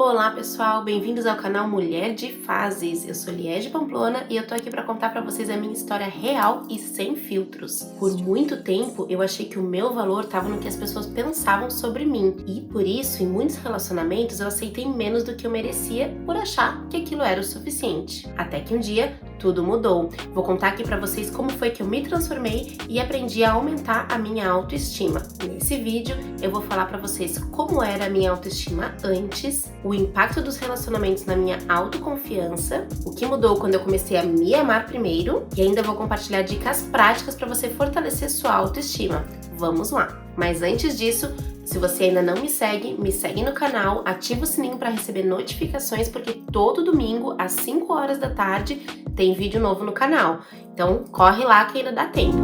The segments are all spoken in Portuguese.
Olá pessoal, bem-vindos ao canal Mulher de Fases. Eu sou Liege Pamplona e eu tô aqui pra contar pra vocês a minha história real e sem filtros. Por muito tempo eu achei que o meu valor tava no que as pessoas pensavam sobre mim e por isso em muitos relacionamentos eu aceitei menos do que eu merecia por achar que aquilo era o suficiente. Até que um dia tudo mudou. Vou contar aqui pra vocês como foi que eu me transformei e aprendi a aumentar a minha autoestima. Nesse vídeo eu vou falar pra vocês como era a minha autoestima antes, o impacto dos relacionamentos na minha autoconfiança, o que mudou quando eu comecei a me amar primeiro e ainda vou compartilhar dicas práticas pra você fortalecer sua autoestima. Vamos lá! Mas antes disso, se você ainda não me segue no canal, ativa o sininho para receber notificações, porque todo domingo, às 5 horas da tarde, tem vídeo novo no canal. Então, corre lá que ainda dá tempo.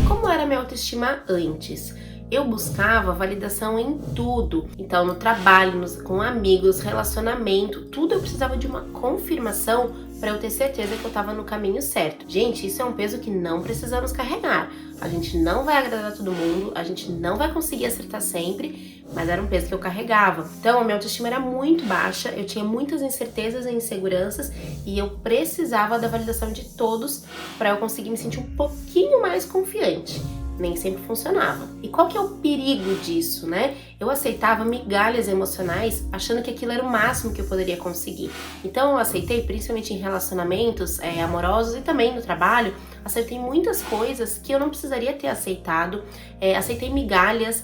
Como era minha autoestima antes? Eu buscava validação em tudo. Então, no trabalho, com amigos, relacionamento, tudo eu precisava de uma confirmação para eu ter certeza que eu estava no caminho certo. Gente, isso é um peso que não precisamos carregar. A gente não vai agradar todo mundo, a gente não vai conseguir acertar sempre, mas era um peso que eu carregava. Então, a minha autoestima era muito baixa, eu tinha muitas incertezas e inseguranças e eu precisava da validação de todos para eu conseguir me sentir um pouquinho mais confiante. Nem sempre funcionava. E qual que é o perigo disso, né? Eu aceitava migalhas emocionais achando que aquilo era o máximo que eu poderia conseguir. Então eu aceitei, principalmente em relacionamentos amorosos e também no trabalho, aceitei muitas coisas que eu não precisaria ter aceitado, aceitei migalhas,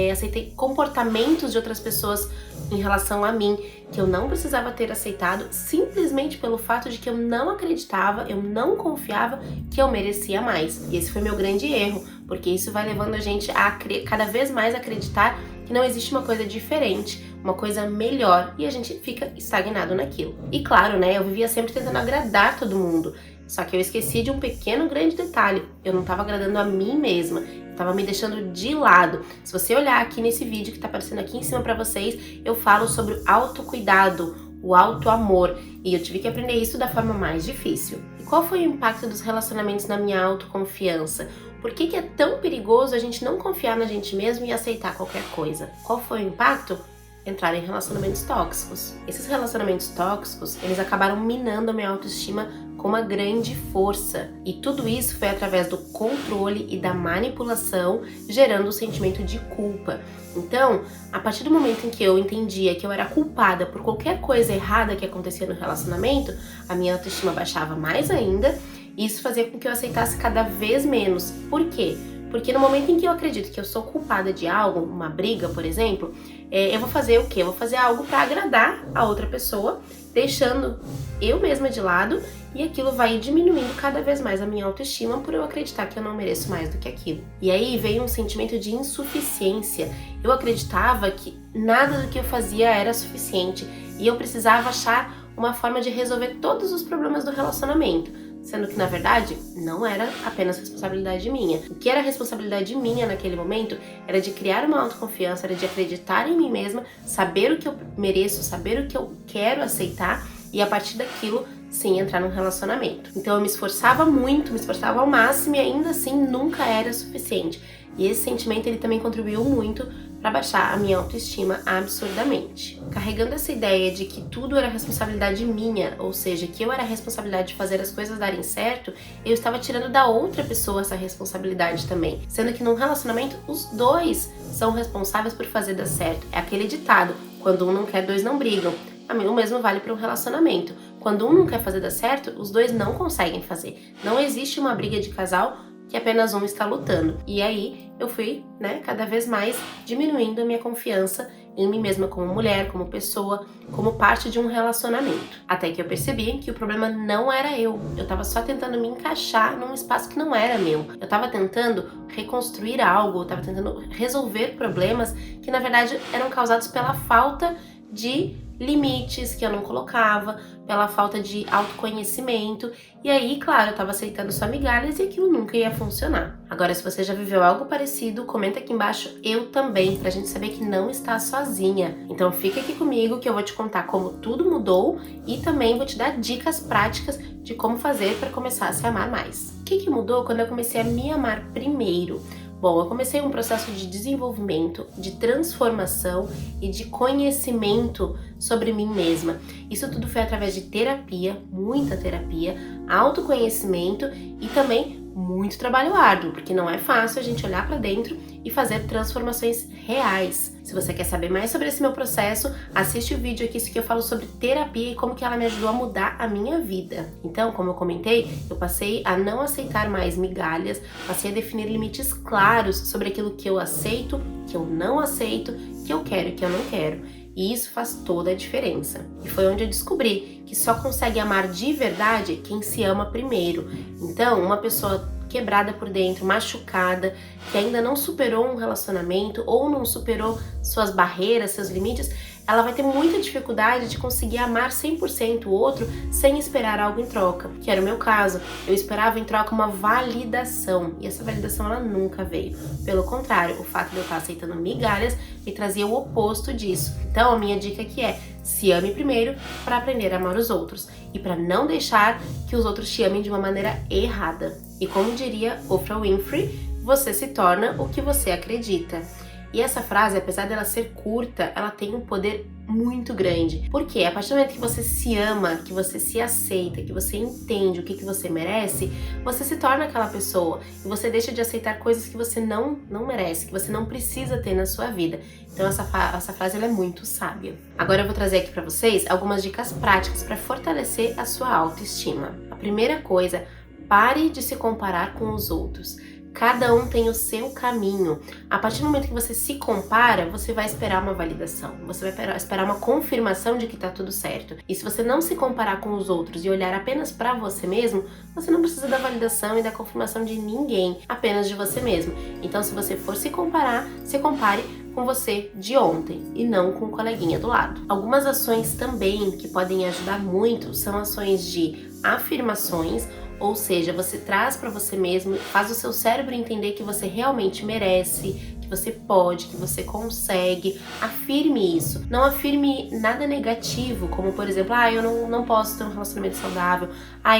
aceitei comportamentos de outras pessoas em relação a mim que eu não precisava ter aceitado simplesmente pelo fato de que eu não acreditava, eu não confiava que eu merecia mais. E esse foi meu grande erro, porque isso vai levando a gente a cada vez mais acreditar que não existe uma coisa diferente, uma coisa melhor, e a gente fica estagnado naquilo. E claro, né, eu vivia sempre tentando agradar todo mundo, só que eu esqueci de um grande detalhe: eu não estava agradando a mim mesma, eu estava me deixando de lado. Se você olhar aqui nesse vídeo que está aparecendo aqui em cima para vocês, eu falo sobre o autocuidado, o autoamor, e eu tive que aprender isso da forma mais difícil. E qual foi o impacto dos relacionamentos na minha autoconfiança? Por que é tão perigoso a gente não confiar na gente mesmo e aceitar qualquer coisa? Qual foi o impacto? Entrar em relacionamentos tóxicos. Esses relacionamentos tóxicos, eles acabaram minando a minha autoestima com uma grande força. E tudo isso foi através do controle e da manipulação, gerando o sentimento de culpa. Então, a partir do momento em que eu entendia que eu era culpada por qualquer coisa errada que acontecia no relacionamento, a minha autoestima baixava mais ainda. E isso fazia com que eu aceitasse cada vez menos. Por quê? Porque no momento em que eu acredito que eu sou culpada de algo, uma briga, por exemplo, eu vou fazer o quê? Eu vou fazer algo para agradar a outra pessoa, deixando eu mesma de lado, e aquilo vai diminuindo cada vez mais a minha autoestima por eu acreditar que eu não mereço mais do que aquilo. E aí veio um sentimento de insuficiência. Eu acreditava que nada do que eu fazia era suficiente e eu precisava achar uma forma de resolver todos os problemas do relacionamento. Sendo que, na verdade, não era apenas responsabilidade minha. O que era responsabilidade minha naquele momento era de criar uma autoconfiança, era de acreditar em mim mesma, saber o que eu mereço, saber o que eu quero aceitar e a partir daquilo, sim, entrar num relacionamento. Então eu me esforçava muito, me esforçava ao máximo e ainda assim nunca era suficiente. E esse sentimento, ele também contribuiu muito para baixar a minha autoestima absurdamente. Carregando essa ideia de que tudo era responsabilidade minha, ou seja, que eu era a responsabilidade de fazer as coisas darem certo, eu estava tirando da outra pessoa essa responsabilidade também. Sendo que num relacionamento, os dois são responsáveis por fazer dar certo. É aquele ditado: quando um não quer, dois não brigam. O mesmo vale para um relacionamento. Quando um não quer fazer dar certo, os dois não conseguem fazer. Não existe uma briga de casal que apenas um está lutando. E aí eu fui, cada vez mais diminuindo a minha confiança em mim mesma como mulher, como pessoa, como parte de um relacionamento. Até que eu percebi que o problema não era eu. Eu tava só tentando me encaixar num espaço que não era meu. Eu tava tentando reconstruir algo, eu tava tentando resolver problemas que na verdade eram causados pela falta de limites que eu não colocava, pela falta de autoconhecimento. E aí, claro, eu tava aceitando só migalhas e aquilo nunca ia funcionar. Agora, se você já viveu algo parecido, comenta aqui embaixo eu também, pra gente saber que não está sozinha. Então fica aqui comigo que eu vou te contar como tudo mudou e também vou te dar dicas práticas de como fazer para começar a se amar mais. O que mudou quando eu comecei a me amar primeiro? Bom, eu comecei um processo de desenvolvimento, de transformação e de conhecimento sobre mim mesma. Isso tudo foi através de terapia, muita terapia, autoconhecimento e também muito trabalho árduo, porque não é fácil a gente olhar para dentro e fazer transformações reais. Se você quer saber mais sobre esse meu processo, assiste o vídeo aqui que eu falo sobre terapia e como que ela me ajudou a mudar a minha vida. Então, como eu comentei, eu passei a não aceitar mais migalhas, passei a definir limites claros sobre aquilo que eu aceito, que eu não aceito, que eu quero e que eu não quero. E isso faz toda a diferença. E foi onde eu descobri que só consegue amar de verdade quem se ama primeiro. Então, uma pessoa quebrada por dentro, machucada, que ainda não superou um relacionamento ou não superou suas barreiras, seus limites, ela vai ter muita dificuldade de conseguir amar 100% o outro sem esperar algo em troca, que era o meu caso. Eu esperava em troca uma validação e essa validação ela nunca veio. Pelo contrário, o fato de eu estar aceitando migalhas me trazia o oposto disso. Então a minha dica aqui é: se ame primeiro para aprender a amar os outros e para não deixar que os outros te amem de uma maneira errada. E como diria Oprah Winfrey, você se torna o que você acredita. E essa frase, apesar dela ser curta, ela tem um poder muito grande. Porque a partir do momento que você se ama, que você se aceita, que você entende o que você merece, você se torna aquela pessoa. E você deixa de aceitar coisas que você não merece, que você não precisa ter na sua vida. Então essa frase ela é muito sábia. Agora eu vou trazer aqui pra vocês algumas dicas práticas para fortalecer a sua autoestima. A primeira coisa, pare de se comparar com os outros. Cada um tem o seu caminho. A partir do momento que você se compara, você vai esperar uma validação. Você vai esperar uma confirmação de que tá tudo certo. E se você não se comparar com os outros e olhar apenas pra você mesmo, você não precisa da validação e da confirmação de ninguém, apenas de você mesmo. Então, se você for se comparar, se compare com você de ontem e não com o coleguinha do lado. Algumas ações também que podem ajudar muito são ações de afirmações. Ou seja, você traz para você mesmo, faz o seu cérebro entender que você realmente merece, que você pode, que você consegue. Afirme isso. Não afirme nada negativo, como por exemplo, eu não posso ter um relacionamento saudável.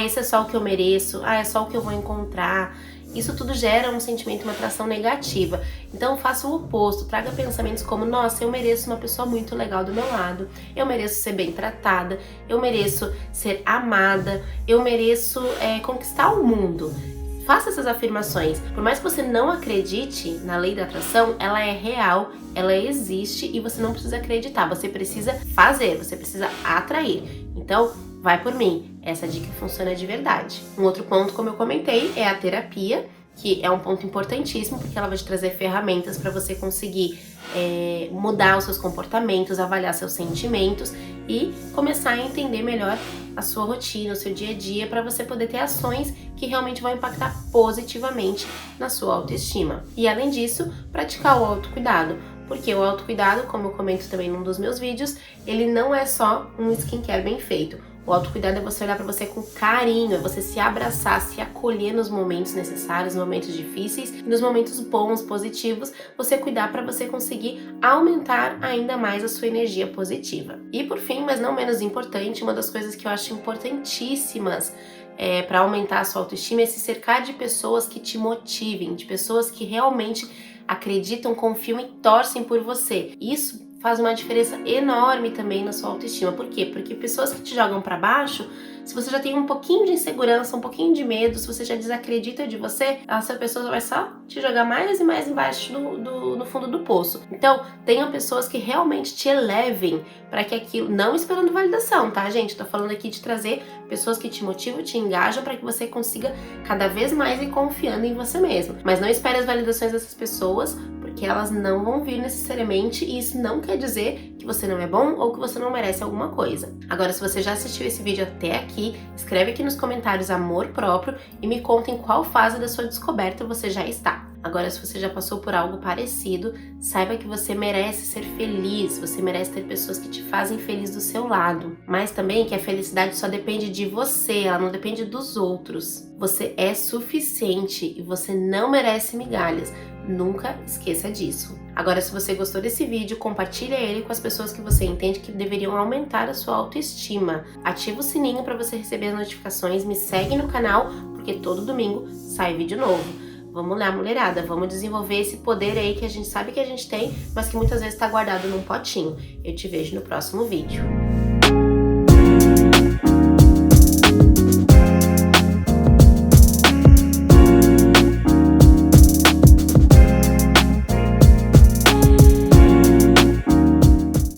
Esse é só o que eu mereço. É só o que eu vou encontrar. Isso tudo gera um sentimento, uma atração negativa. Então faça o oposto, traga pensamentos como: nossa, eu mereço uma pessoa muito legal do meu lado, eu mereço ser bem tratada, eu mereço ser amada, eu mereço conquistar o mundo. Faça essas afirmações. Por mais que você não acredite na lei da atração, ela é real, ela existe e você não precisa acreditar, você precisa fazer, você precisa atrair. Então, vai por mim, essa dica funciona de verdade. Um outro ponto, como eu comentei, é a terapia, que é um ponto importantíssimo, porque ela vai te trazer ferramentas para você conseguir mudar os seus comportamentos, avaliar seus sentimentos e começar a entender melhor a sua rotina, o seu dia a dia, para você poder ter ações que realmente vão impactar positivamente na sua autoestima. E além disso, praticar o autocuidado. Porque o autocuidado, como eu comento também num dos meus vídeos, ele não é só um skincare bem feito. O autocuidado é você olhar para você com carinho, é você se abraçar, se acolher nos momentos necessários, nos momentos difíceis e nos momentos bons, positivos, você cuidar para você conseguir aumentar ainda mais a sua energia positiva. E por fim, mas não menos importante, uma das coisas que eu acho importantíssimas para aumentar a sua autoestima é se cercar de pessoas que te motivem, de pessoas que realmente acreditam, confiam e torcem por você. Isso faz uma diferença enorme também na sua autoestima. Por quê? Porque pessoas que te jogam para baixo, se você já tem um pouquinho de insegurança, um pouquinho de medo, se você já desacredita de você, essa pessoa vai só te jogar mais e mais embaixo no fundo do poço. Então, tenham pessoas que realmente te elevem para que aquilo, não esperando validação, tá, gente? Tô falando aqui de trazer pessoas que te motivam, te engajam para que você consiga cada vez mais ir confiando em você mesmo. Mas não espere as validações dessas pessoas, porque elas não vão vir necessariamente e isso não quer dizer que você não é bom ou que você não merece alguma coisa. Agora, se você já assistiu esse vídeo até aqui, escreve aqui nos comentários amor próprio e me conta em qual fase da sua descoberta você já está. Agora, se você já passou por algo parecido, saiba que você merece ser feliz, você merece ter pessoas que te fazem feliz do seu lado. Mas também que a felicidade só depende de você, ela não depende dos outros. Você é suficiente e você não merece migalhas. Nunca esqueça disso. Agora, se você gostou desse vídeo, compartilha ele com as pessoas que você entende que deveriam aumentar a sua autoestima. Ativa o sininho para você receber as notificações, me segue no canal, porque todo domingo sai vídeo novo. Vamos lá, mulherada, vamos desenvolver esse poder aí que a gente sabe que a gente tem, mas que muitas vezes está guardado num potinho. Eu te vejo no próximo vídeo.